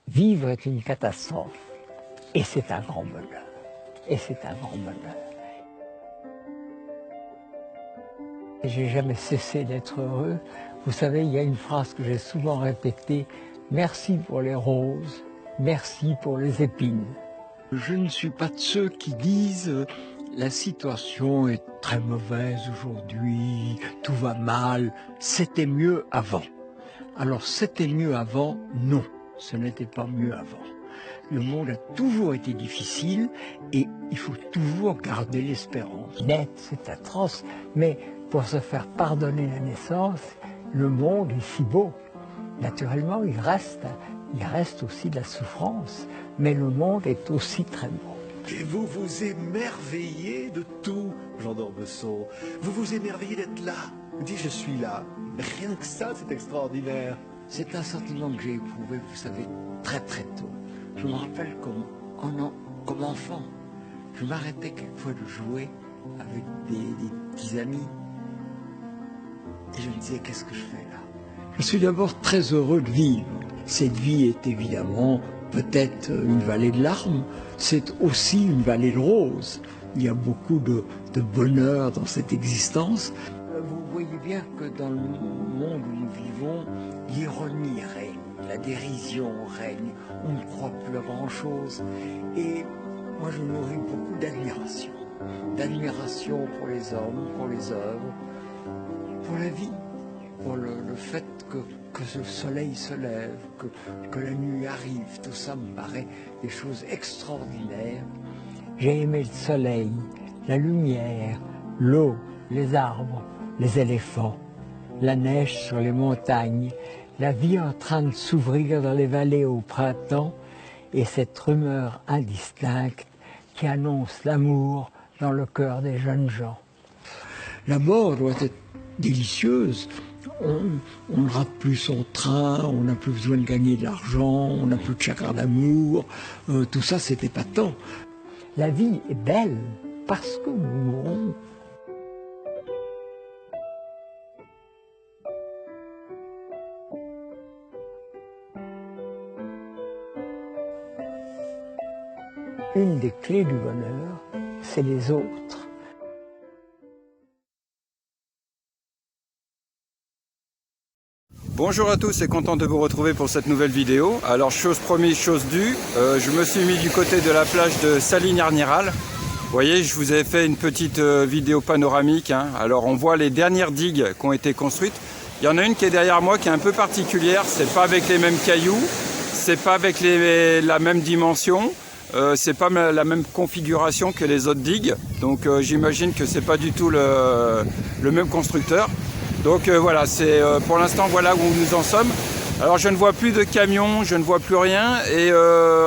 Vivre est une catastrophe. Et c'est un grand bonheur. Et c'est un grand bonheur. J'ai jamais cessé d'être heureux. Vous savez, il y a une phrase que j'ai souvent répétée. Merci pour les roses, merci pour les épines. Je ne suis pas de ceux qui disent la situation est très mauvaise aujourd'hui, tout va mal, c'était mieux avant. Alors c'était mieux avant? Non, ce n'était pas mieux avant. Le monde a toujours été difficile et il faut toujours garder l'espérance. Net, c'est atroce, mais pour se faire pardonner la naissance, le monde est si beau. Naturellement, il reste aussi de la souffrance, mais le monde est aussi très beau. Et vous vous émerveillez de tout, Jean d'Ormesson. Vous vous émerveillez d'être là. Vous dites, je suis là. Rien que ça, c'est extraordinaire. C'est un sentiment que j'ai éprouvé, vous savez, très très tôt. Je me rappelle comme enfant, je m'arrêtais quelquefois de jouer avec des petits amis. Et je me disais, qu'est-ce que je fais là? Je suis d'abord très heureux de vivre. Cette vie est évidemment peut-être une vallée de larmes, c'est aussi une vallée de roses. Il y a beaucoup de bonheur dans cette existence. Vous voyez bien que dans le monde où nous vivons, l'ironie règne, la dérision règne, on ne croit plus à grand-chose. Et moi je nourris beaucoup d'admiration. D'admiration pour les hommes, pour les œuvres, pour la vie, pour le fait que le soleil se lève, que la nuit arrive, tout ça me paraît des choses extraordinaires. J'ai aimé le soleil, la lumière, l'eau, les arbres, les éléphants, la neige sur les montagnes, la vie en train de s'ouvrir dans les vallées au printemps et cette rumeur indistincte qui annonce l'amour dans le cœur des jeunes gens. La mort doit être délicieuse. On ne rate plus son train, on n'a plus besoin de gagner de l'argent, on n'a plus de chagrin d'amour, tout ça c'est épatant. La vie est belle parce que nous mourrons. Une des clés du bonheur, c'est les autres. Bonjour à tous et content de vous retrouver pour cette nouvelle vidéo. Alors chose promise, chose due, je me suis mis du côté de la plage de Salignarniral. Vous voyez, je vous ai fait une petite vidéo panoramique. Alors on voit les dernières digues qui ont été construites. Il y en a une qui est derrière moi qui est un peu particulière, c'est pas avec les mêmes cailloux, c'est pas avec la même dimension, c'est pas la même configuration que les autres digues. Donc j'imagine que c'est pas du tout le même constructeur. Donc voilà, c'est pour l'instant voilà où nous en sommes. Alors je ne vois plus de camions, je ne vois plus rien et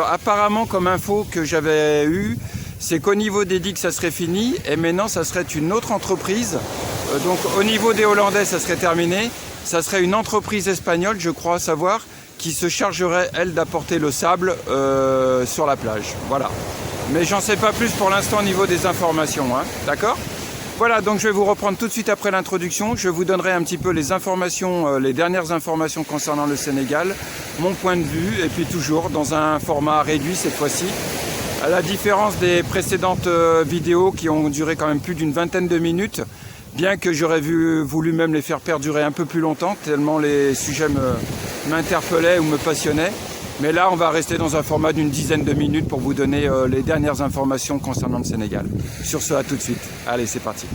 apparemment comme info que j'avais eue, c'est qu'au niveau des digues ça serait fini et maintenant ça serait une autre entreprise. Donc au niveau des Hollandais ça serait terminé, ça serait une entreprise espagnole je crois savoir qui se chargerait elle d'apporter le sable sur la plage. Voilà. Mais j'en sais pas plus pour l'instant au niveau des informations, d'accord ? Voilà, donc je vais vous reprendre tout de suite après l'introduction. Je vous donnerai un petit peu les informations, les dernières informations concernant le Sénégal, mon point de vue, et puis toujours dans un format réduit cette fois-ci. À la différence des précédentes vidéos qui ont duré quand même plus d'une vingtaine de minutes, bien que j'aurais voulu même les faire perdurer un peu plus longtemps, tellement les sujets m'interpellaient ou me passionnaient. Mais là, on va rester dans un format d'une dizaine de minutes pour vous donner les dernières informations concernant le Sénégal. Sur ce, à tout de suite. Allez, c'est parti.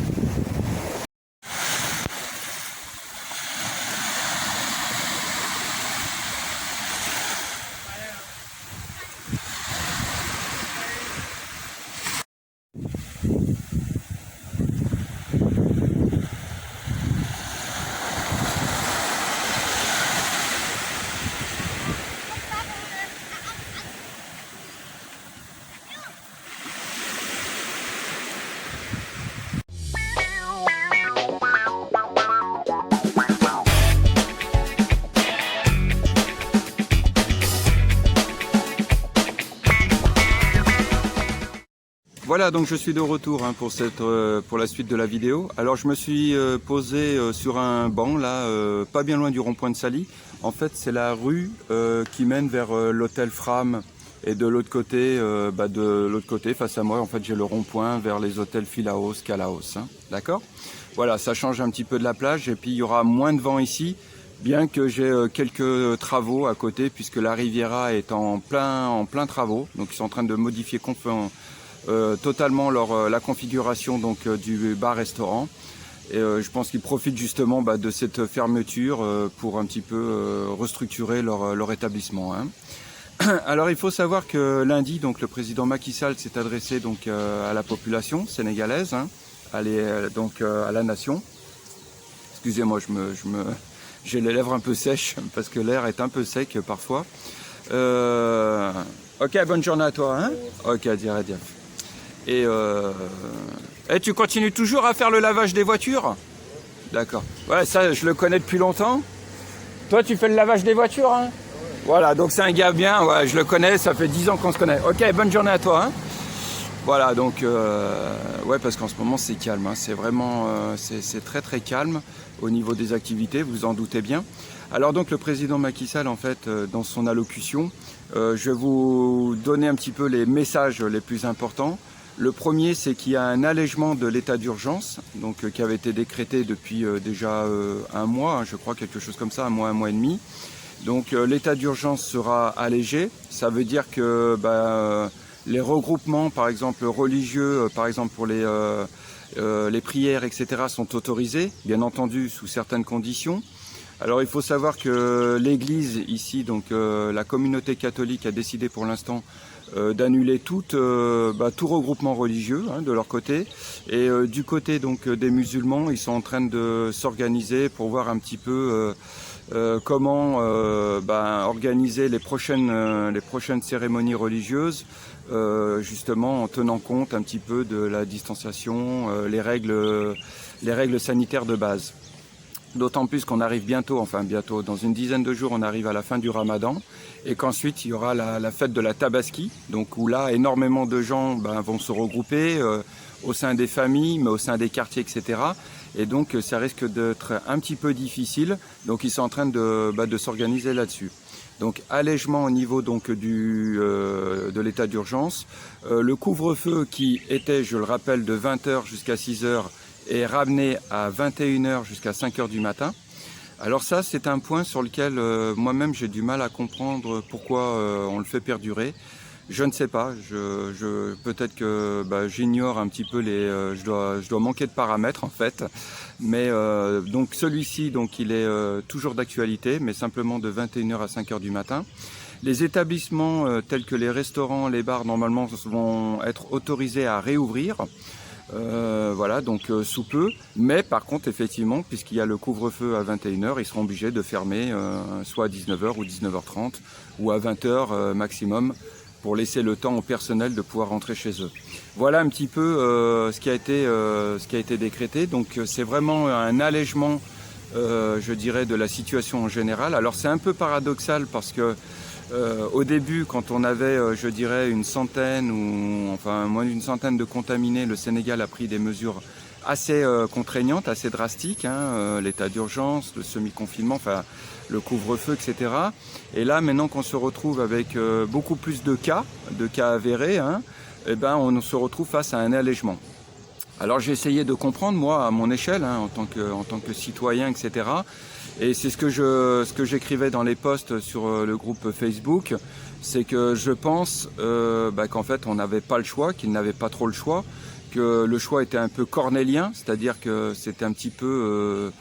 Voilà, donc je suis de retour hein, pour la suite de la vidéo. Alors je me suis posé sur un banc là, pas bien loin du rond-point de Sally. En fait c'est la rue qui mène vers l'hôtel Fram. Et de l'autre côté, face à moi, en fait, j'ai le rond-point vers les hôtels Philaos, Calaos. Hein, d'accord? Voilà, ça change un petit peu de la plage. Et puis, il y aura moins de vent ici, bien que j'ai quelques travaux à côté, puisque la Riviera est en plein travaux. Donc, ils sont en train de modifier totalement la configuration donc, du bar-restaurant. Et je pense qu'ils profitent justement de cette fermeture pour un petit peu restructurer leur établissement. Hein. Alors il faut savoir que lundi, donc le président Macky Sall s'est adressé donc à la population sénégalaise, hein, à la nation. Excusez-moi, j'ai les lèvres un peu sèches parce que l'air est un peu sec parfois. Ok, bonne journée à toi. Hein. Ok, dire. Et tu continues toujours à faire le lavage des voitures? D'accord. Ouais, ça je le connais depuis longtemps. Toi, tu fais le lavage des voitures, hein? Voilà, donc c'est un gars bien, ouais, je le connais, ça fait 10 ans qu'on se connaît. Ok, bonne journée à toi. Hein. Voilà, donc, ouais, parce qu'en ce moment c'est calme, hein, c'est vraiment, c'est très très calme au niveau des activités, vous en doutez bien. Alors donc le président Macky Sall, en fait, dans son allocution, je vais vous donner un petit peu les messages les plus importants. Le premier, c'est qu'il y a un allègement de l'état d'urgence, donc qui avait été décrété depuis déjà un mois, hein, je crois, quelque chose comme ça, un mois et demi. Donc l'état d'urgence sera allégé, ça veut dire que les regroupements par exemple religieux, par exemple pour les prières etc. sont autorisés, bien entendu sous certaines conditions. Alors il faut savoir que l'église ici, donc la communauté catholique a décidé pour l'instant d'annuler tout regroupement religieux hein, de leur côté. Et du côté donc des musulmans, ils sont en train de s'organiser pour voir un petit peu comment organiser les prochaines cérémonies religieuses, justement en tenant compte un petit peu de la distanciation, les règles sanitaires de base. D'autant plus qu'on arrive bientôt, dans une dizaine de jours, on arrive à la fin du Ramadan et qu'ensuite il y aura la fête de la Tabaski, donc où là énormément de gens vont se regrouper au sein des familles, mais au sein des quartiers, etc. Et donc ça risque d'être un petit peu difficile, donc ils sont en train de s'organiser là-dessus. Donc allègement au niveau donc de l'état d'urgence. Le couvre-feu qui était, je le rappelle, de 20h jusqu'à 6h est ramené à 21h jusqu'à 5h du matin. Alors ça, c'est un point sur lequel moi-même j'ai du mal à comprendre pourquoi on le fait perdurer. Je ne sais pas, peut-être que j'ignore un petit peu je dois manquer de paramètres en fait. Mais donc celui-ci, donc il est toujours d'actualité, mais simplement de 21h à 5h du matin. Les établissements tels que les restaurants, les bars, normalement vont être autorisés à réouvrir. Voilà, donc sous peu, mais par contre effectivement, puisqu'il y a le couvre-feu à 21h, ils seront obligés de fermer soit à 19h ou 19h30 ou à 20h maximum pour laisser le temps au personnel de pouvoir rentrer chez eux. Voilà un petit peu ce qui a été décrété, donc c'est vraiment un allègement je dirais de la situation en général. Alors c'est un peu paradoxal parce que au début, quand on avait, je dirais, une centaine ou enfin moins d'une centaine de contaminés, le Sénégal a pris des mesures assez contraignantes, assez drastiques, hein, l'état d'urgence, le semi-confinement, enfin le couvre-feu, etc. Et là, maintenant qu'on se retrouve avec beaucoup plus de cas avérés, hein, on se retrouve face à un allègement. Alors j'ai essayé de comprendre, moi, à mon échelle, hein, en tant que citoyen, etc. Et c'est ce que j'écrivais dans les posts sur le groupe Facebook, c'est que je pense qu'en fait on n'avait pas le choix, qu'ils n'avaient pas trop le choix, que le choix était un peu cornélien, c'est-à-dire que c'était un petit peu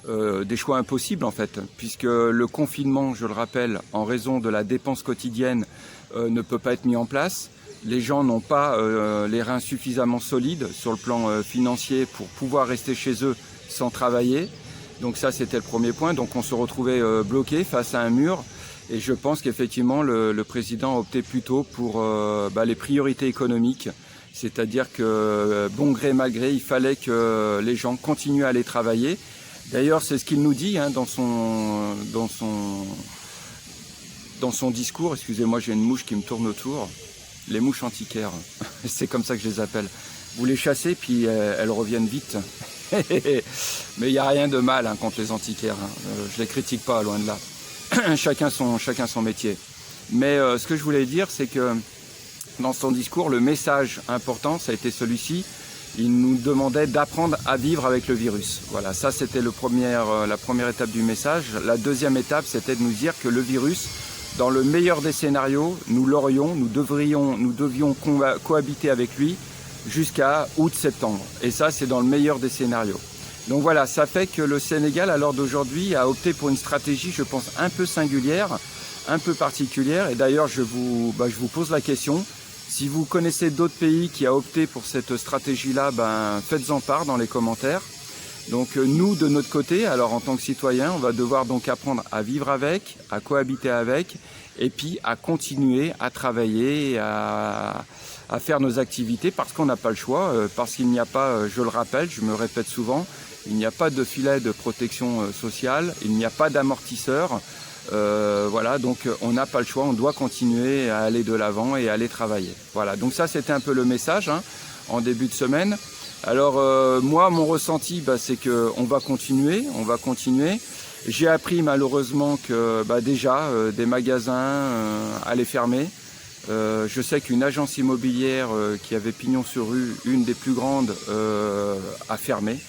des choix impossibles en fait, puisque le confinement, je le rappelle, en raison de la dépense quotidienne, ne peut pas être mis en place. Les gens n'ont pas les reins suffisamment solides sur le plan financier pour pouvoir rester chez eux sans travailler. Donc ça, c'était le premier point. Donc on se retrouvait bloqué face à un mur. Et je pense qu'effectivement, le président a opté plutôt pour les priorités économiques. C'est-à-dire que, bon gré mal gré, il fallait que les gens continuent à aller travailler. D'ailleurs, c'est ce qu'il nous dit hein, dans son discours. Excusez-moi, j'ai une mouche qui me tourne autour. les mouches antiquaires. C'est comme ça que je les appelle. Vous les chassez, puis elles reviennent vite. Mais il n'y a rien de mal hein, contre les antiquaires. Hein. Je les critique pas, loin de là. chacun son métier. Mais ce que je voulais dire, c'est que dans son discours, le message important, ça a été celui-ci. Il nous demandait d'apprendre à vivre avec le virus. Voilà, ça c'était la première étape du message. La deuxième étape, c'était de nous dire que le virus, dans le meilleur des scénarios, nous devions cohabiter avec lui jusqu'à août-septembre. Et ça, c'est dans le meilleur des scénarios. Donc voilà, ça fait que le Sénégal, à l'heure d'aujourd'hui, a opté pour une stratégie, je pense, un peu singulière, un peu particulière. Et d'ailleurs, je vous pose la question. Si vous connaissez d'autres pays qui ont opté pour cette stratégie-là, faites-en part dans les commentaires. Donc nous, de notre côté, alors en tant que citoyens, on va devoir donc apprendre à vivre avec, à cohabiter avec, et puis à continuer à travailler, à faire nos activités, parce qu'on n'a pas le choix, parce qu'il n'y a pas, je le rappelle, je me répète souvent, il n'y a pas de filet de protection sociale, il n'y a pas d'amortisseur. Voilà, donc on n'a pas le choix, on doit continuer à aller de l'avant et à aller travailler. Voilà, donc ça c'était un peu le message hein, en début de semaine. Alors moi, mon ressenti, c'est qu'on va continuer, J'ai appris malheureusement que déjà des magasins allaient fermer. Je sais qu'une agence immobilière qui avait pignon sur rue, une des plus grandes, a fermé.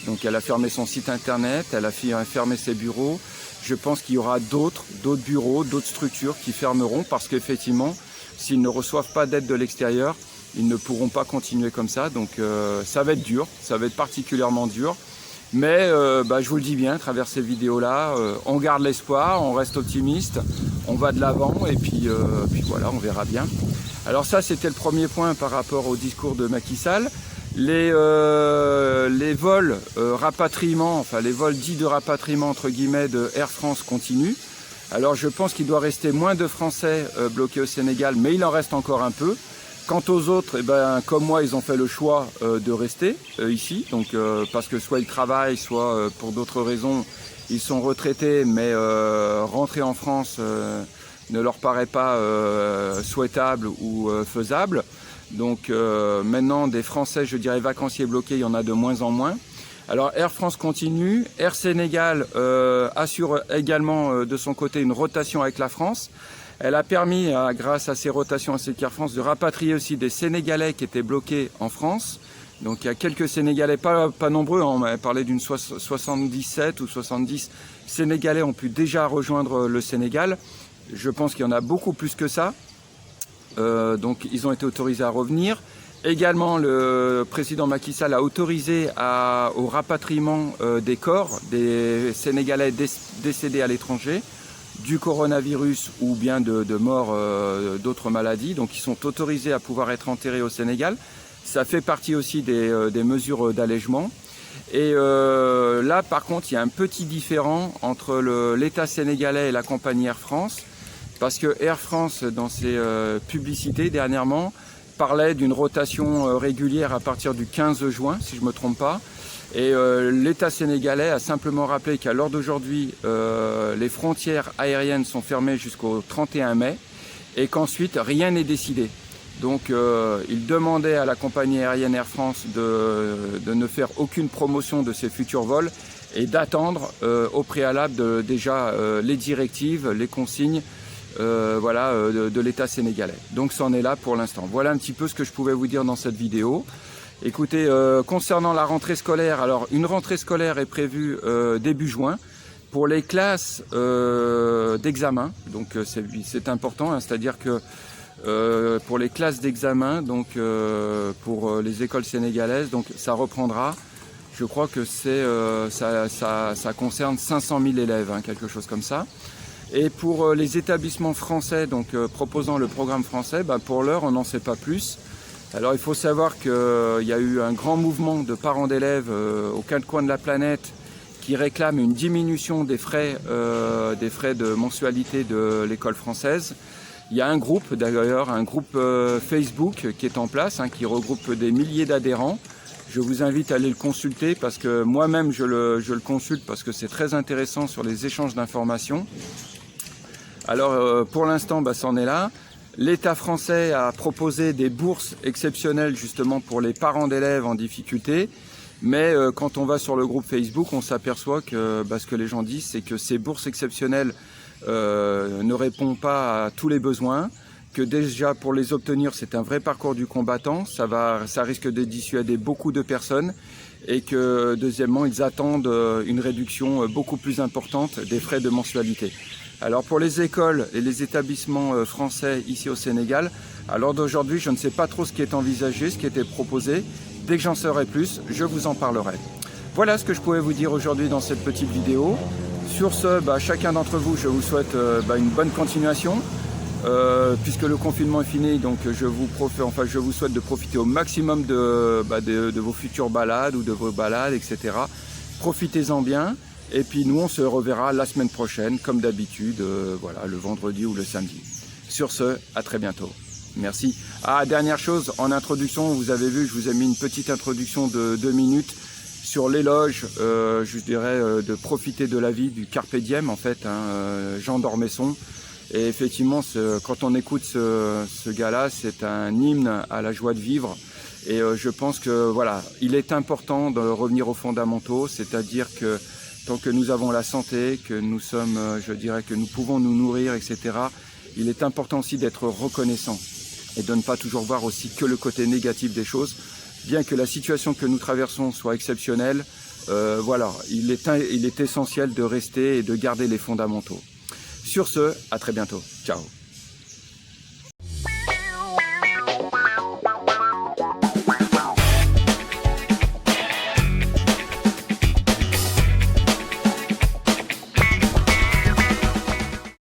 Donc elle a fermé son site internet, elle a fermé ses bureaux. Je pense qu'il y aura d'autres bureaux, d'autres structures qui fermeront parce qu'effectivement, s'ils ne reçoivent pas d'aide de l'extérieur, ils ne pourront pas continuer comme ça. Donc ça va être dur, ça va être particulièrement dur. Mais je vous le dis bien, à travers ces vidéos-là, on garde l'espoir, on reste optimiste, on va de l'avant et puis voilà, on verra bien. Alors ça, c'était le premier point par rapport au discours de Macky Sall. Les vols rapatriement, enfin les vols dits de rapatriement entre guillemets de Air France continuent. Alors je pense qu'il doit rester moins de Français bloqués au Sénégal, mais il en reste encore un peu. Quant aux autres, comme moi, ils ont fait le choix de rester ici, donc parce que soit ils travaillent, soit pour d'autres raisons, ils sont retraités, mais rentrer en France ne leur paraît pas souhaitable ou faisable. Donc maintenant, des Français, je dirais vacanciers bloqués, il y en a de moins en moins. Alors Air France continue, Air Sénégal assure également de son côté une rotation avec la France. Elle a permis, grâce à ces rotations avec Air France, de rapatrier aussi des Sénégalais qui étaient bloqués en France. Donc il y a quelques Sénégalais, pas nombreux, on m'a parlé d'une 77 ou 70 Sénégalais ont pu déjà rejoindre le Sénégal. Je pense qu'il y en a beaucoup plus que ça. Donc ils ont été autorisés à revenir. Également, le président Macky Sall a autorisé au rapatriement des corps des Sénégalais décédés à l'étranger du coronavirus ou bien de morts d'autres maladies. Donc ils sont autorisés à pouvoir être enterrés au Sénégal. Ça fait partie aussi des mesures d'allègement. Et là, par contre, il y a un petit différent entre l'État sénégalais et la compagnie Air France. Parce que Air France, dans ses publicités dernièrement, parlait d'une rotation régulière à partir du 15 juin, si je ne me trompe pas. Et l'État sénégalais a simplement rappelé qu'à l'heure d'aujourd'hui, les frontières aériennes sont fermées jusqu'au 31 mai et qu'ensuite, rien n'est décidé. Donc, il demandait à la compagnie aérienne Air France de ne faire aucune promotion de ses futurs vols et d'attendre au préalable déjà les directives, les consignes de l'État sénégalais. Donc c'en est là pour l'instant. Voilà un petit peu ce que je pouvais vous dire dans cette vidéo. Écoutez, concernant la rentrée scolaire, alors une rentrée scolaire est prévue début juin pour les classes d'examen. Donc c'est important, hein, c'est-à-dire que pour les classes d'examen, donc pour les écoles sénégalaises, donc ça reprendra. Je crois que ça concerne 500 000 élèves, hein, quelque chose comme ça. Et pour les établissements français, donc proposant le programme français, pour l'heure, on n'en sait pas plus. Alors il faut savoir qu'il y a eu un grand mouvement de parents d'élèves aux quatre coins de la planète qui réclament une diminution des frais de mensualité de l'école française. Il y a un groupe d'ailleurs, un groupe Facebook qui est en place, hein, qui regroupe des milliers d'adhérents. Je vous invite à aller le consulter parce que moi-même je le consulte parce que c'est très intéressant sur les échanges d'informations. Alors pour l'instant, c'en est là. L'État français a proposé des bourses exceptionnelles justement pour les parents d'élèves en difficulté. Mais quand on va sur le groupe Facebook, on s'aperçoit que ce que les gens disent, c'est que ces bourses exceptionnelles ne répondent pas à tous les besoins, que déjà pour les obtenir, c'est un vrai parcours du combattant, ça risque de dissuader beaucoup de personnes, et que deuxièmement, ils attendent une réduction beaucoup plus importante des frais de mensualité. Alors pour les écoles et les établissements français ici au Sénégal, à l'heure d'aujourd'hui, je ne sais pas trop ce qui est envisagé, ce qui était proposé. Dès que j'en saurai plus, je vous en parlerai. Voilà ce que je pouvais vous dire aujourd'hui dans cette petite vidéo. Sur ce, chacun d'entre vous, je vous souhaite une bonne continuation. Puisque le confinement est fini, donc je vous souhaite de profiter au maximum de vos futures balades ou de vos balades, etc. Profitez-en bien. Et puis nous, on se reverra la semaine prochaine, comme d'habitude, le vendredi ou le samedi. Sur ce, à très bientôt. Merci. Ah, dernière chose, en introduction, vous avez vu, je vous ai mis une petite introduction de 2 minutes sur l'éloge, je dirais, de profiter de la vie, du Carpe Diem, en fait, Jean d'Ormesson. Et effectivement, quand on écoute ce gars-là, c'est un hymne à la joie de vivre. Et je pense que, il est important de revenir aux fondamentaux, c'est-à-dire que tant que nous avons la santé, que nous sommes, que nous pouvons nous nourrir, etc., il est important aussi d'être reconnaissant et de ne pas toujours voir aussi que le côté négatif des choses. Bien que la situation que nous traversons soit exceptionnelle, il est essentiel de rester et de garder les fondamentaux. Sur ce, à très bientôt. Ciao.